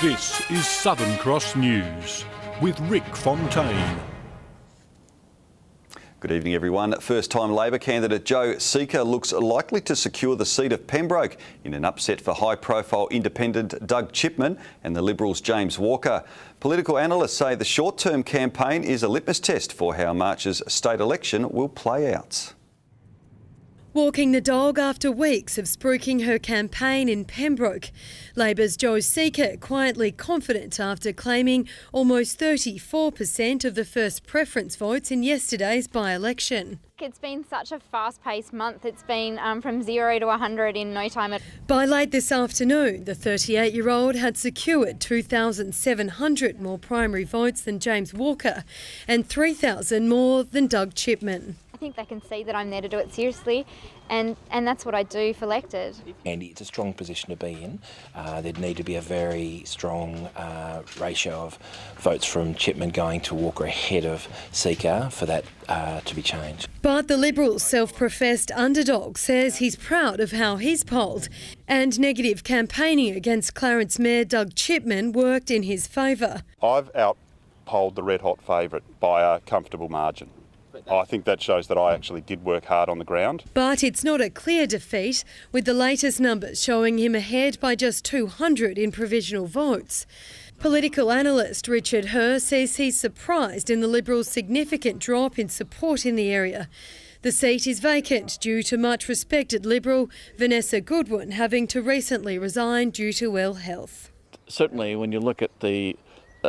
This is Southern Cross News with Rick Fontaine. Good evening, everyone. First-time Labor candidate Joe Seeker looks likely to secure the seat of Pembroke in an upset for high-profile independent Doug Chipman and the Liberals' James Walker. Political analysts say the short-term campaign is a litmus test for how March's state election will play out. Walking the dog after weeks of spruiking her campaign in Pembroke. Labor's Joe Seeker quietly confident after claiming almost 34% of the first preference votes in yesterday's by-election. It's been such a fast-paced month. It's been from 0 to 100 in no time. By late this afternoon, the 38-year-old had secured 2,700 more primary votes than James Walker and 3,000 more than Doug Chipman. I think they can see that I'm there to do it seriously, and that's what I do if elected. And it's a strong position to be in. There'd need to be a very strong ratio of votes from Chipman going to Walker ahead of Seeker for that to be changed. But the Liberals' self-professed underdog says he's proud of how he's polled, and negative campaigning against Clarence Mayor Doug Chipman worked in his favour. I've out-polled the red-hot favourite by a comfortable margin. I think that shows that I actually did work hard on the ground. But it's not a clear defeat, with the latest numbers showing him ahead by just 200 in provisional votes. Political analyst Richard Herr says he's surprised in the Liberals' significant drop in support in the area. The seat is vacant due to much respected Liberal Vanessa Goodwin having to recently resign due to ill health. Certainly, when you look at the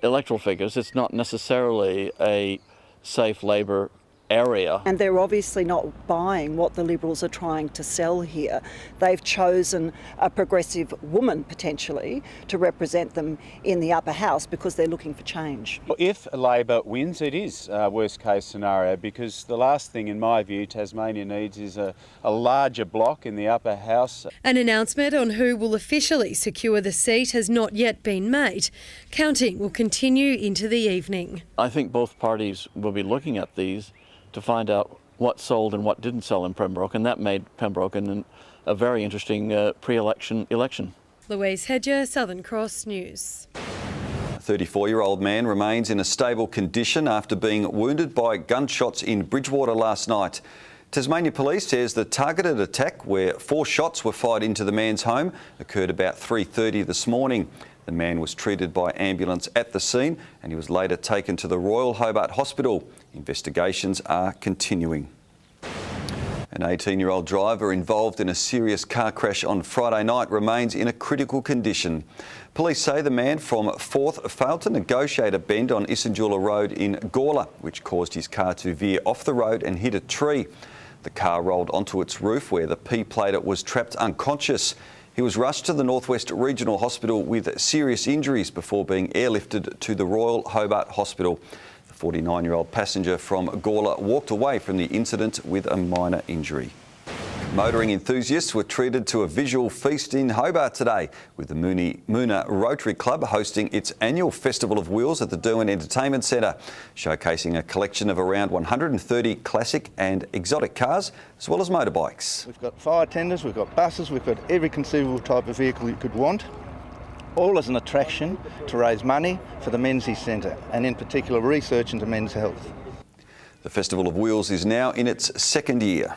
electoral figures, it's not necessarily a safe Labor area. And they're obviously not buying what the Liberals are trying to sell here. They've chosen a progressive woman, potentially, to represent them in the upper house because they're looking for change. If Labor wins, it is a worst case scenario, because the last thing, in my view, Tasmania needs is a larger bloc in the upper house. An announcement on who will officially secure the seat has not yet been made. Counting will continue into the evening. I think both parties will be looking at these to find out what sold and what didn't sell in Pembroke, and that made Pembroke a very interesting pre-election election. Louise Hedger, Southern Cross News. A 34-year-old man remains in a stable condition after being wounded by gunshots in Bridgewater last night. Tasmania Police says the targeted attack, where 4 shots were fired into the man's home, occurred about 3:30 this morning. The man was treated by ambulance at the scene and he was later taken to the Royal Hobart Hospital. Investigations are continuing. An 18-year-old driver involved in a serious car crash on Friday night remains in a critical condition. Police say the man from Forth failed to negotiate a bend on Isandula Road in Gawler, which caused his car to veer off the road and hit a tree. The car rolled onto its roof where the P-plater was trapped unconscious. He was rushed to the Northwest Regional Hospital with serious injuries before being airlifted to the Royal Hobart Hospital. The 49-year-old passenger from Gawler walked away from the incident with a minor injury. Motoring enthusiasts were treated to a visual feast in Hobart today, with the Moona Rotary Club hosting its annual Festival of Wheels at the Derwent Entertainment Centre, showcasing a collection of around 130 classic and exotic cars, as well as motorbikes. We've got fire tenders, we've got buses, we've got every conceivable type of vehicle you could want, all as an attraction to raise money for the Menzies Centre, and in particular research into men's health. The Festival of Wheels is now in its second year.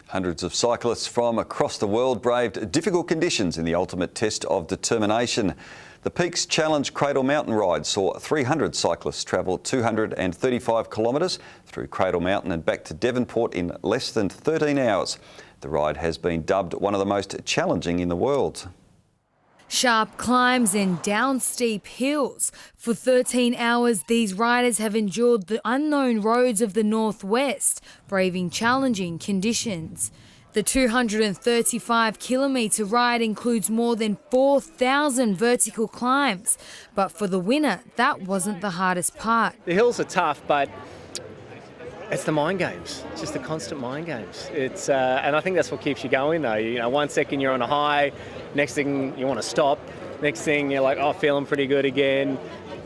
Hundreds of cyclists from across the world braved difficult conditions in the ultimate test of determination. The Peaks Challenge Cradle mountain ride saw 300 cyclists travel 235 kilometres through Cradle Mountain and back to Devonport in less than 13 hours. The ride has been dubbed one of the most challenging in the world. Sharp climbs and down steep hills. For 13 hours, these riders have endured the unknown roads of the northwest, braving challenging conditions. The 235-kilometre ride includes more than 4,000 vertical climbs, but for the winner, that wasn't the hardest part. The hills are tough, but it's the mind games. It's just the constant mind games. It's and I think that's what keeps you going, though. You know, 1 second you're on a high, next thing you want to stop, next thing you're like, oh, feeling pretty good again.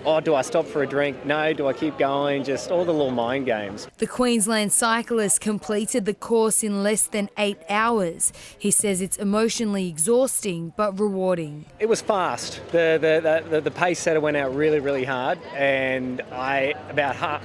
oh, do I stop for a drink? No, do I keep going? Just all the little mind games. The Queensland cyclist completed the course in less than 8 hours. He says it's emotionally exhausting but rewarding. It was fast. The pace setter went out really, really hard, and about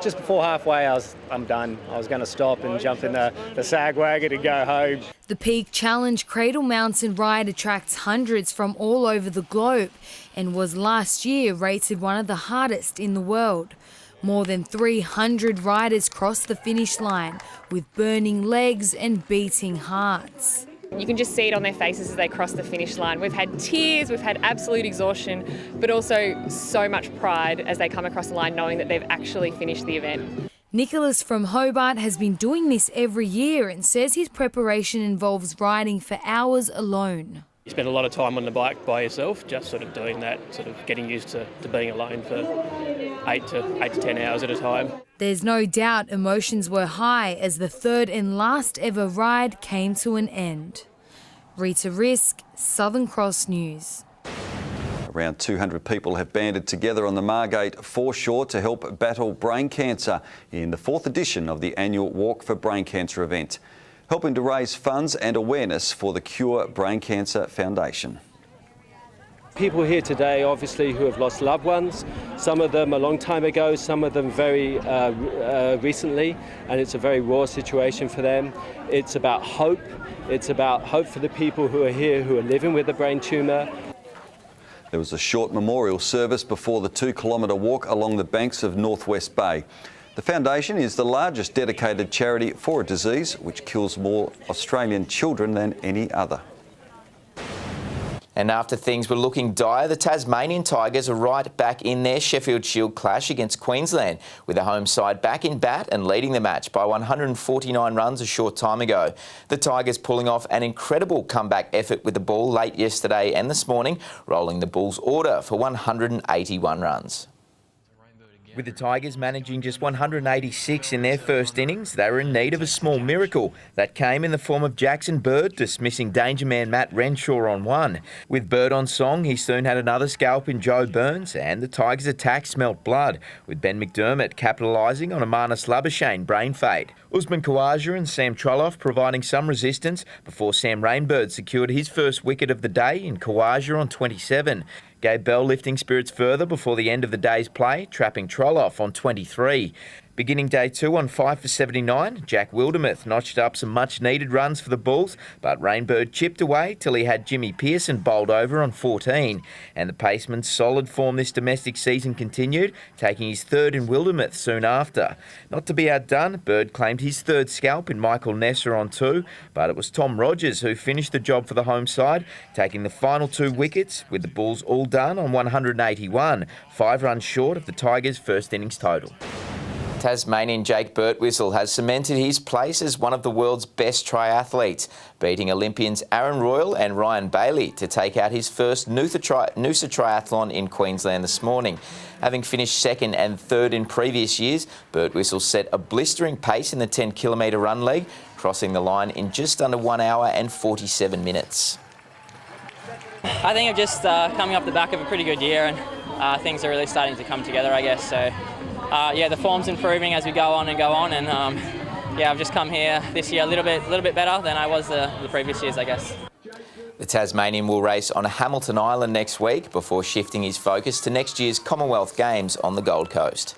just before halfway, I'm done. I was going to stop and jump in the sag wagon and go home. The Peak Challenge Cradle mountain ride attracts hundreds from all over the globe and was last year rated one of the hardest in the world. More than 300 riders crossed the finish line with burning legs and beating hearts. You can just see it on their faces as they cross the finish line. We've had tears, we've had absolute exhaustion, but also so much pride as they come across the line knowing that they've actually finished the event. Nicholas from Hobart has been doing this every year and says his preparation involves riding for hours alone. You spend a lot of time on the bike by yourself, just sort of doing that, sort of getting used to being alone for 8 to 10 hours at a time. There's no doubt emotions were high as the third and last ever ride came to an end. Rita Risk, Southern Cross News. Around 200 people have banded together on the Margate foreshore to help battle brain cancer in the 4th edition of the annual Walk for Brain Cancer event, helping to raise funds and awareness for the Cure Brain Cancer Foundation. People here today, obviously, who have lost loved ones, some of them a long time ago, some of them very recently, and it's a very raw situation for them. It's about hope. It's about hope for the people who are here who are living with a brain tumour. There was a short memorial service before the 2-kilometre walk along the banks of Northwest Bay. The foundation is the largest dedicated charity for a disease which kills more Australian children than any other. And after things were looking dire, the Tasmanian Tigers are right back in their Sheffield Shield clash against Queensland, with the home side back in bat and leading the match by 149 runs a short time ago. The Tigers pulling off an incredible comeback effort with the ball late yesterday and this morning, rolling the Bulls' order for 181 runs. With the Tigers managing just 186 in their first innings, they were in need of a small miracle. That came in the form of Jackson Bird dismissing danger man Matt Renshaw on 1. With Bird on song, he soon had another scalp in Joe Burns, and the Tigers' attack smelt blood, with Ben McDermott capitalising on a Marnus Labuschagne brain fade. Usman Khawaja and Sam Trolloff providing some resistance before Sam Rainbird secured his first wicket of the day in Khawaja on 27. Gabe Bell lifting spirits further before the end of the day's play, trapping Trolloff on 23. Beginning day 2 on 5 for 79, Jack Wildermuth notched up some much-needed runs for the Bulls, but Rainbird chipped away till he had Jimmy Pearson bowled over on 14. And the paceman's solid form this domestic season continued, taking his third in Wildermuth soon after. Not to be outdone, Bird claimed his third scalp in Michael Nesser on 2, but it was Tom Rogers who finished the job for the home side, taking the final 2 wickets, with the Bulls all done on 181, 5 runs short of the Tigers' first innings total. Tasmanian Jake Burtwhistle has cemented his place as one of the world's best triathletes, beating Olympians Aaron Royal and Ryan Bailey to take out his first Noosa triathlon in Queensland this morning. Having finished 2nd and 3rd in previous years, Burtwhistle set a blistering pace in the 10-kilometre run leg, crossing the line in just under 1 hour and 47 minutes. I think I'm just coming off the back of a pretty good year, and things are really starting to come together, I guess. So, the form's improving as we go on, and I've just come here this year a little bit better than I was the previous years, I guess. The Tasmanian will race on Hamilton Island next week before shifting his focus to next year's Commonwealth Games on the Gold Coast.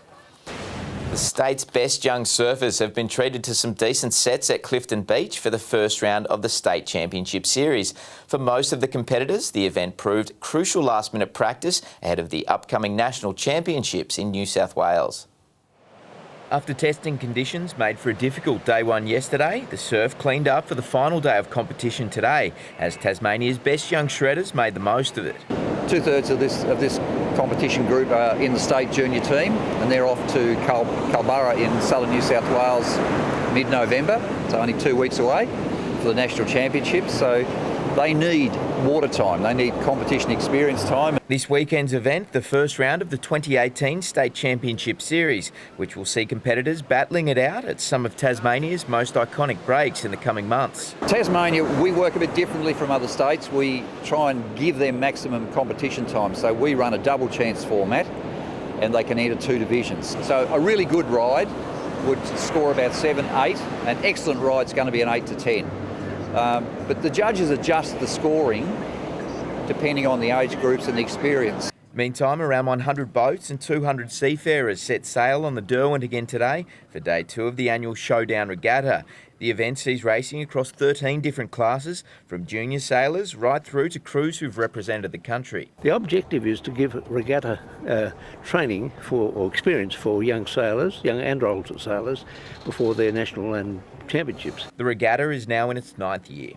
The state's best young surfers have been treated to some decent sets at Clifton Beach for the first round of the State Championship Series. For most of the competitors, the event proved crucial last-minute practice ahead of the upcoming National Championships in New South Wales. After testing conditions made for a difficult day 1 yesterday, the surf cleaned up for the final day of competition today, as Tasmania's best young shredders made the most of it. 2/3 of this competition group are in the state junior team, and they're off to Culburra in southern New South Wales mid-November, so only 2 weeks away for the national championships. So they need water time. They need competition experience time. This weekend's event, the first round of the 2018 State Championship Series, which will see competitors battling it out at some of Tasmania's most iconic breaks in the coming months. Tasmania, we work a bit differently from other states. We try and give them maximum competition time. So we run a double chance format and they can enter 2 divisions. So a really good ride would score about 7, 8. An excellent ride's going to be an 8 to 10. But the judges adjust the scoring depending on the age groups and the experience. Meantime, around 100 boats and 200 seafarers set sail on the Derwent again today for day 2 of the annual Showdown Regatta. The event sees racing across 13 different classes, from junior sailors right through to crews who've represented the country. The objective is to give regatta training or experience for young sailors, young and old sailors, before their national and championships. The regatta is now in its 9th year.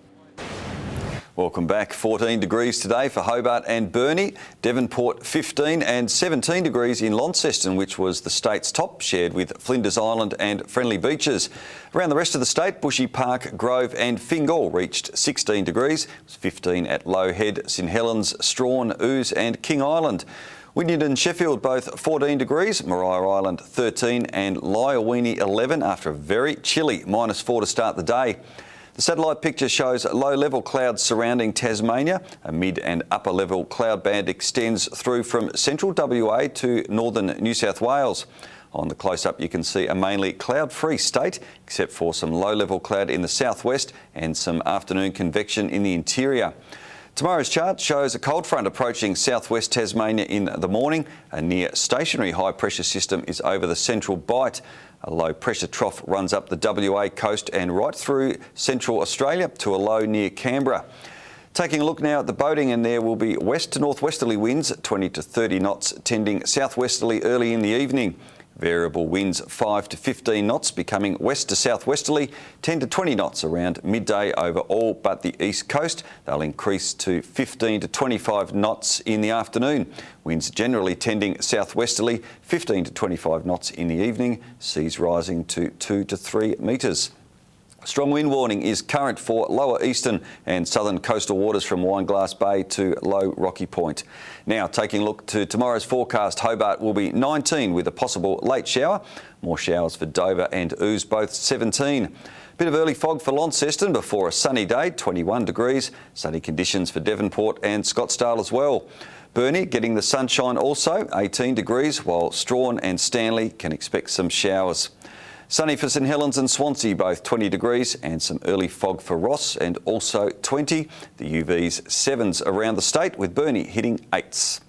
Welcome back. 14 degrees today for Hobart and Burnie. Devonport 15 and 17 degrees in Launceston, which was the state's top, shared with Flinders Island and Friendly Beaches. Around the rest of the state, Bushy Park, Grove and Fingal reached 16 degrees. It was 15 at Low Head, St Helens, Strawn, Ouse and King Island. Wynyard and Sheffield both 14 degrees, Maria Island 13 and Lyowini 11 after a very chilly -4 to start the day. The satellite picture shows low-level clouds surrounding Tasmania. A mid and upper-level cloud band extends through from central WA to northern New South Wales. On the close-up you can see a mainly cloud-free state, except for some low-level cloud in the southwest and some afternoon convection in the interior. Tomorrow's chart shows a cold front approaching southwest Tasmania in the morning. A near stationary high-pressure system is over the Central Bight. A low pressure trough runs up the WA coast and right through central Australia to a low near Canberra. Taking a look now at the boating, and there will be west to northwesterly winds 20 to 30 knots, tending southwesterly early in the evening. Variable winds 5 to 15 knots, becoming west to southwesterly 10 to 20 knots around midday over all but the east coast. They'll increase to 15 to 25 knots in the afternoon. Winds generally tending southwesterly 15 to 25 knots in the evening, seas rising to 2 to 3 metres. Strong wind warning is current for lower eastern and southern coastal waters from Wineglass Bay to Low Rocky Point. Now, taking a look to tomorrow's forecast, Hobart will be 19 with a possible late shower. More showers for Dover and Ouse, both 17. Bit of early fog for Launceston before a sunny day, 21 degrees. Sunny conditions for Devonport and Scottsdale as well. Burnie getting the sunshine also, 18 degrees, while Strawn and Stanley can expect some showers. Sunny for St Helens and Swansea, both 20 degrees, and some early fog for Ross, and also 20. The UV's 7s around the state, with Burnie hitting 8s.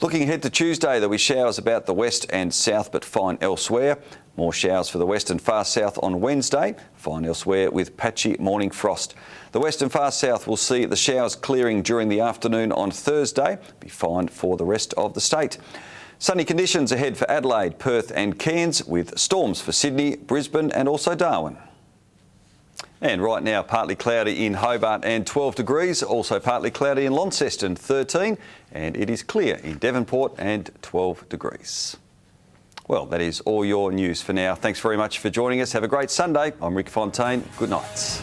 Looking ahead to Tuesday, there'll be showers about the west and south, but fine elsewhere. More showers for the west and far south on Wednesday, fine elsewhere with patchy morning frost. The west and far south will see the showers clearing during the afternoon on Thursday, be fine for the rest of the state. Sunny conditions ahead for Adelaide, Perth and Cairns, with storms for Sydney, Brisbane and also Darwin. And right now, partly cloudy in Hobart and 12 degrees, also partly cloudy in Launceston, 13, and it is clear in Devonport and 12 degrees. Well, that is all your news for now. Thanks very much for joining us. Have a great Sunday. I'm Rick Fontaine. Good night.